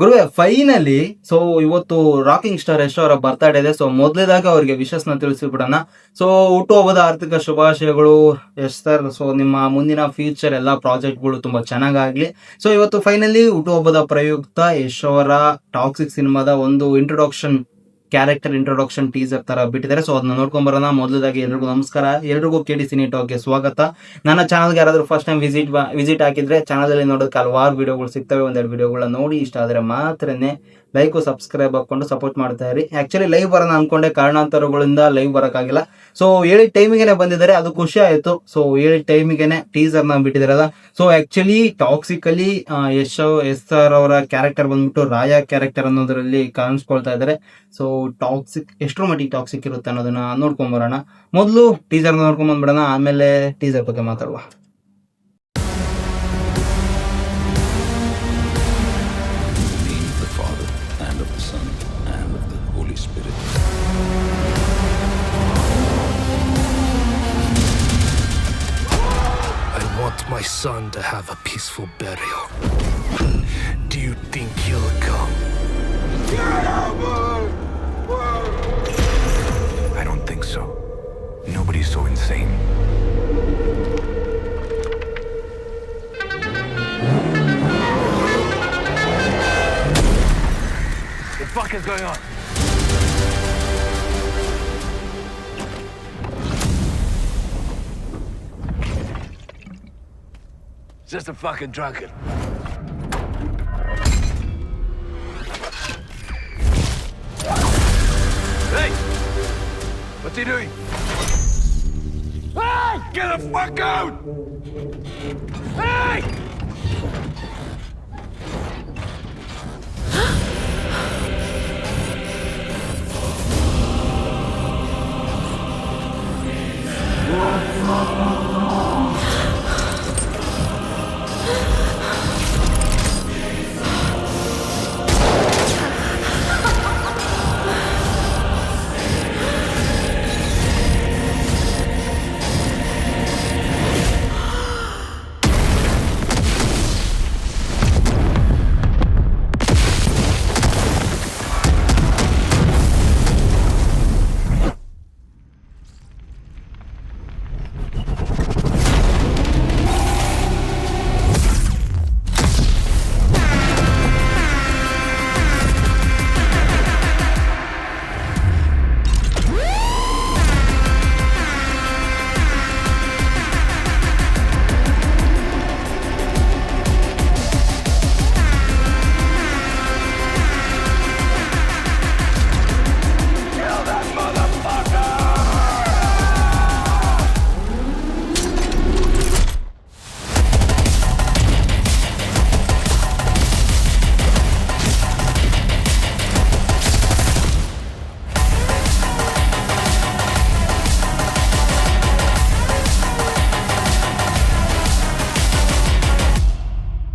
ಗುರುವೆ finally so ಇವತ್ತು rocking star Yash ಅವರ ಬರ್ತ್ಡೇ ಇದೆ. ಸೊ ಮೊದಲೇದಾಗಿ ಅವರಿಗೆ ವಿಶಸ್ನ ತಿಳಿಸಿಬಿಡೋಣ. ಸೊ ಹುಟ್ಟುಹಬ್ಬದ ಆರ್ಥಿಕ ಶುಭಾಶಯಗಳು ಯಶ್ ಸರ್. ಸೊ ನಿಮ್ಮ ಮುಂದಿನ ಫ್ಯೂಚರ್ ಎಲ್ಲ ಪ್ರಾಜೆಕ್ಟ್ಗಳು ತುಂಬಾ ಚೆನ್ನಾಗಾಗ್ಲಿ. ಸೊ ಇವತ್ತು ಫೈನಲಿ ಹುಟ್ಟುಹಬ್ಬದ ಪ್ರಯುಕ್ತ ಯಶ್ ಅವರ ಟಾಕ್ಸಿಕ್ ಸಿನಿಮಾದ ಒಂದು ಕ್ಯಾರೆಕ್ಟರ್ ಇಂಟ್ರೊಡಕ್ಷನ್ ಟೀಸರ್ ತರ ಬಿಟ್ಟಿದ್ದಾರೆ. ಸೊ ಅದನ್ನ ನೋಡ್ಕೊಂಡ್ ಬರೋಣ. ಮೊದಲದಾಗಿ ಎಲ್ರಿಗೂ ನಮಸ್ಕಾರ, ಎಲ್ರಿಗೂ KD ಸಿನಿ ಟಾಕ್ಗೆ ಸ್ವಾಗತ. ನನ್ನ ಚಾನಲ್ಗೆ ಯಾರಾದ್ರೂ ಫಸ್ಟ್ ಟೈಮ್ ವಿಸಿಟ್ ಹಾಕಿದ್ರೆ ಚಾನಲ್ ಅಲ್ಲಿ ನೋಡೋದಕ್ಕೆ ಹಲವಾರು ವಿಡಿಯೋಗಳು ಸಿಗ್ತವೆ. ಒಂದೆರಡು ವಿಡಿಯೋಗಳನ್ನ ನೋಡಿ ಇಷ್ಟ ಆದ್ರೆ ಮಾತ್ರನೇ ಲೈಕ್ ಸಬ್ಸ್ಕ್ರೈಬ್ ಹಾಕೊಂಡು ಸಪೋರ್ಟ್ ಮಾಡ್ತಾ ಇರಿ. ಆಕ್ಚುಲಿ ಲೈವ್ ಬರೋಣ ಅನ್ಕೊಂಡೆ, ಕಾರಣಾಂತರಗಳಿಂದ ಲೈವ್ ಬರೋಕ್ಕಾಗಿಲ್ಲ. ಸೊ ಹೇಳಿದ ಟೈಮಿಗೆನೆ ಬಂದಿದ್ದಾರೆ, ಅದು ಖುಷಿ ಆಯ್ತು. ಸೊ ಹೇಳಿದ ಟೈಮಿಗೆನೆ ಟೀಸರ್ ನ ಬಿಟ್ಟಿದಾರಲ್ಲ. ಸೊ ಆಕ್ಚುಲಿ ಟಾಕ್ಸಿಕಲಿ ಯಶ್ ಸರ್ ಅವರ ಕ್ಯಾರೆಕ್ಟರ್ ಬಂದ್ಬಿಟ್ಟು ರಾಯ ಕ್ಯಾರೆಕ್ಟರ್ ಅನ್ನೋದ್ರಲ್ಲಿ ಕಾಣಿಸ್ಕೊಳ್ತಾ ಇದ್ದಾರೆ. ಸೊ ಟಾಕ್ಸಿಕ್ ಎಷ್ಟರ ಮಟ್ಟಿಗೆ ಟಾಕ್ಸಿಕ್ ಇರುತ್ತೆ ಅನ್ನೋದನ್ನ ನೋಡ್ಕೊಂಡ್ ಬರೋಣ. ಮೊದಲು ಟೀಸರ್ ನೋಡ್ಕೊಂಡ್ ಬಂದ್ಬಿಡೋಣ, ಆಮೇಲೆ ಟೀಸರ್ ಬಗ್ಗೆ ಮಾತಾಡುವ. My son to have a peaceful burial. Do you think he'll come? I don't think so. Nobody's so insane. What the fuck is going on? Just a fucking drunkard. Hey! What's he doing? Hey! Get the fuck out! Hey!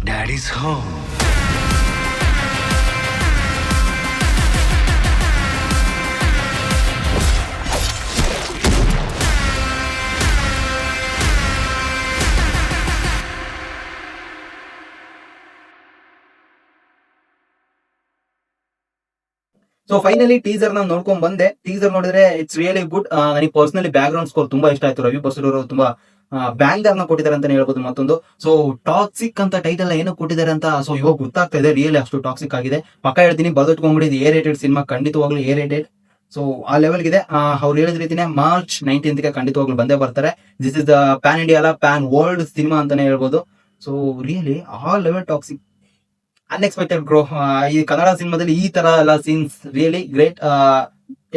Daddy's home. So finally teaser ನ ನೋಡ್ಕೊಂಡ್ ಬಂದೆ. Teaser ನೋಡಿದ್ರೆ it's really good. ನನಗೆ personally back ground score ತುಂಬಾ ಇಷ್ಟ ಆಯ್ತು. ರವಿ ಬಸೂರ್ ಅವರು ತುಂಬಾ ಬ್ಯಾಂಗ್ದಾರ್ ನ ಕೊಟ್ಟಿದ್ದಾರೆ ಅಂತಾನೆ ಹೇಳ್ಬೋದು. ಮತ್ತೊಂದು ಸೊ ಟಾಕ್ಸಿಕ್ ಅಂತ ಟೈಟಲ್ ಏನು ಕೊಟ್ಟಿದ್ದಾರೆ ಅಂತ ಸೊ ಇವಾಗ ಗೊತ್ತಾಗ್ತಾ ಇದೆ, ರಿಯಲಿ ಅಷ್ಟು ಟಾಕ್ಸಿಕ್ ಆಗಿದೆ. ಪಕ್ಕ ಹೇಳ್ತೀನಿ, ಬರೆದಿಟ್ಕೊಂಡ್ಬಿಡಿ, A-rated ಸಿನಿಮಾ ಖಂಡಿತವಾಗ್ಲೂ A-rated. ಸೊ ಆ ಲೆವೆಲ್ ಇದೆ. ಅವ್ರು ಹೇಳಿದ ರೀತಿನೇ March 19th ಖಂಡಿತವಾಗ್ಲೂ ಬಂದೇ ಬರ್ತಾರೆ. This is the PAN India ಅಲ್ಲ, ಪ್ಯಾನ್ ವರ್ಲ್ಡ್ ಸಿನಿಮಾ ಅಂತಾನೆ ಹೇಳ್ಬೋದು. ಸೊ ರಿಯಲಿ ಆ ಲೆವೆಲ್ ಟಾಕ್ಸಿಕ್, ಅನ್ಎಕ್ಸ್ಪೆಕ್ಟೆಡ್ ಗ್ರೋ. ಈ ಕನ್ನಡ ಸಿನಿಮಾದಲ್ಲಿ ಈ ತರ ಎಲ್ಲ ಸೀನ್ಸ್ ರಿಯಲಿ ಗ್ರೇಟ್.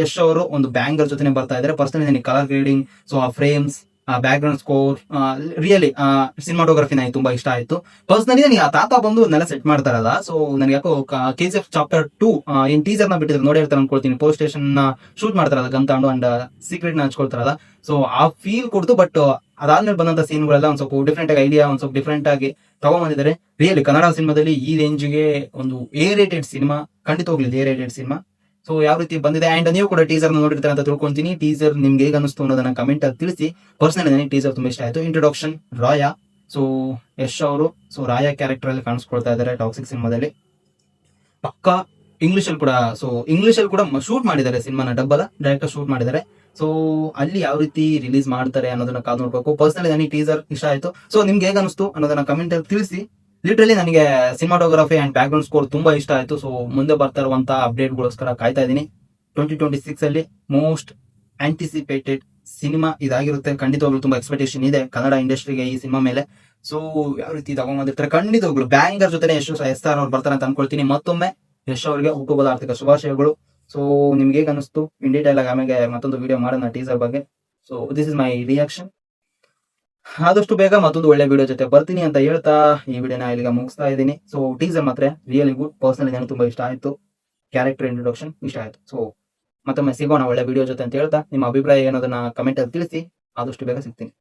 ಯಶ್ ಅವರು ಒಂದು ಬ್ಯಾಂಗರ್ ಜೊತೆ ಬರ್ತಾ ಇದ್ದಾರೆ. ಪರ್ಸನಲಿ ನನಗೆ ಕಲರ್ ಗ್ರೇಡಿಂಗ್, ಸೊ ಆ frames, back ground score, really cinematography ನನಗೆ ತುಂಬಾ ಇಷ್ಟ ಆಯ್ತು. ಪರ್ಸನಲಿ ನನಗೆ ಆ ತಾತ ಬಂದು ನೆಲ ಸೆಟ್ ಮಾಡ್ತಾರಲ್ಲ, ಸೊ ನನಗೆ ಯಾಕೋ KGF Chapter 2 ಏನ್ ಟೀಸರ್ ನ ಬಿಟ್ಟಿದ್ರೆ ನೋಡಿರ್ತಾರೆ ಅನ್ಕೊಳ್ತೀನಿ. ಪೋಸ್ಟ್ ಸ್ಟೇಷನ್ ನ ಶೂಟ್ ಮಾಡ್ತಾರಲ್ಲ ಗನ್ ತಗೊಂಡು ಅಂಡ್ ಸೀಕ್ರೆಟ್ ನ ಹಂಚ್ಕೊಳ್ತಾರಲ್ಲ, ಸೊ ಆ ಫೀಲ್ ಕೊಡ್ತು. ಬಟ್ ಅದಾದ್ಮೇಲೆ ಬಂದಂತ ಸೀನ್ಗಳೆಲ್ಲ ಒಂದ್ ಸ್ವಲ್ಪ ಡಿಫ್ರೆಂಟ್ ಆಗಿ ಐಡಿಯಾ ಒಂದ್ ಸ್ವಲ್ಪ ಡಿಫ್ರೆಂಟ್ ಆಗಿ ತಗೊಂಡ್ಬಂದಿದ್ದಾರೆ. ರಿಯಲಿ ಕನ್ನಡ ಸಿನಿಮಾದಲ್ಲಿ ಈ ರೇಂಜ್ಗೆ ಒಂದು A-rated ಸಿನಿಮಾ ಖಂಡಿತ ಹೋಗ್ಲಿ, A-rated ಸಿನಿಮಾ. ಸೊ ಯಾವ ರೀತಿ ಬಂದಿದೆ, ಅಂಡ್ ನೀವು ಕೂಡ ಟೀಸರ್ ನೋಡಿರ್ತಾರೆ ಅಂತ ತಿಳ್ಕೊಂತೀನಿ. ಟೀಸರ್ ನಿಮ್ಗೆ ಹೇಗೆ ಅನಿಸ್ತು ಅನ್ನೋದನ್ನ ಕಮೆಂಟ್ ಅಲ್ಲಿ ತಿಳಿಸಿ. ಪರ್ಸನಲಿ ನನಗೆ ಟೀಸರ್ ತುಂಬಾ ಇಷ್ಟ ಆಯ್ತು. ಇಂಟ್ರೊಡಕ್ಷನ್ ರಾಯ, ಸೊ ಯಶ್ ಅವರು ಸೊ ರಾಯ ಕ್ಯಾರೆಕ್ಟರ್ ಅಲ್ಲಿ ಕಾಣಿಸ್ಕೊಳ್ತಾ ಇದ್ದಾರೆ ಟಾಕ್ಸಿಕ್ ಸಿನಿಮಾದಲ್ಲಿ. ಪಕ್ಕಾ ಇಂಗ್ಲಿಷಲ್ಲಿ ಕೂಡ, ಸೊ ಇಂಗ್ಲಿಷಲ್ಲಿ ಕೂಡ ಶೂಟ್ ಮಾಡಿದ್ದಾರೆ ಸಿನಿಮಾನ, ಡಬ್ಬಲ್ಲ ಡೈರೆಕ್ಟರ್ ಶೂಟ್ ಮಾಡಿದ್ದಾರೆ. ಸೊ ಅಲ್ಲಿ ಯಾವ ರೀತಿ ರಿಲೀಸ್ ಮಾಡ್ತಾರೆ ಅನ್ನೋದನ್ನ ಕಾದು ನೋಡ್ಬೇಕು. ಪರ್ಸನಲಿ ನನಗೆ ಟೀಸರ್ ಇಷ್ಟ ಆಯ್ತು. ಸೊ ನಿಮ್ಗೆ ಹೇಗೆ ಅನಿಸ್ತು ಅನ್ನೋದನ್ನ ಕಮೆಂಟ್ ಅಲ್ಲಿ ತಿಳಿಸಿ. ಲಿಟ್ರಲಿ ನನಗೆ cinematography and back ground score ತುಂಬಾ ಇಷ್ಟ ಆಯ್ತು. ಸೊ ಮುಂದೆ ಬರ್ತಾ ಇರುವಂತ ಅಪ್ಡೇಟ್ಗೋಸ್ಕರ ಕಾಯ್ತಾ ಇದ್ದೀನಿ. 2026 ಅಲ್ಲಿ ಮೋಸ್ಟ್ ಆಂಟಿಸಿಪೇಟೆಡ್ ಸಿನಿಮಾ ಇದಾಗಿರುತ್ತೆ. ಖಂಡಿತವಾಗ್ಲೂ ತುಂಬಾ ಎಕ್ಸ್ಪೆಕ್ಟೇಷನ್ ಇದೆ ಕನ್ನಡ ಇಂಡಸ್ಟ್ರಿಗೆ ಈ ಸಿನಿಮಾ ಮೇಲೆ. ಸೊ ಯಾವ ರೀತಿ ತಗೊಂಡ್ಬಂದಿರ್ತಾರೆ, ಖಂಡಿತವಾಗ್ಲು ಬ್ಯಾಂಗರ್ ಜೊತೆ ಎಸ್ ಆರ್ ಅವ್ರು ಬರ್ತಾರೆ ಅಂತ ಅನ್ಕೊಳ್ತೀನಿ. ಮತ್ತೊಮ್ಮೆ ಯಶ್ ಅವರಿಗೆ ಹುಟ್ಟುಹಬ್ಬದ ಆರ್ಥಿಕ ಶುಭಾಶಯಗಳು. ಸೊ ನಿಮ್ಗೆ ಹೇಗೆ ಅನಿಸ್ತು ಇನ್ ಡೀಟೇಲ್ ಆಗಿ ಆಮೇಲೆ ಮತ್ತೊಂದು ವಿಡಿಯೋ ಮಾಡೋಣ ಟೀಸರ್ ಬಗ್ಗೆ. So this is my reaction. ಆದಷ್ಟು ಬೇಗ ಮತ್ತೊಂದು ಒಳ್ಳೆ ವಿಡಿಯೋ ಜೊತೆ ಬರ್ತೀನಿ ಅಂತ ಹೇಳ್ತಾ ಈ ವಿಡಿಯೋನ ಇಲ್ಲಿಗೆ ಮುಗಿಸ್ತಾ ಇದ್ದೀನಿ. ಸೊ ಟೀಸರ್ ಮಾತ್ರ ರಿಯಲಿ ಗುಡ್. ಪರ್ಸನಲಿ ನನಗೆ ತುಂಬಾ ಇಷ್ಟ ಆಯ್ತು. ಕ್ಯಾರೆಕ್ಟರ್ ಇಂಟ್ರೊಡಕ್ಷನ್ ಇಷ್ಟ ಆಯ್ತು. ಸೊ ಮತ್ತೊಮ್ಮೆ ಸಿಗೋಣ ಒಳ್ಳೆ ವಿಡಿಯೋ ಜೊತೆ ಅಂತ ಹೇಳ್ತಾ, ನಿಮ್ಮ ಅಭಿಪ್ರಾಯ ಏನೋದನ್ನ ಕಮೆಂಟ್ ಅಲ್ಲಿ ತಿಳಿಸಿ. ಆದಷ್ಟು ಬೇಗ ಸಿಗ್ತೀನಿ.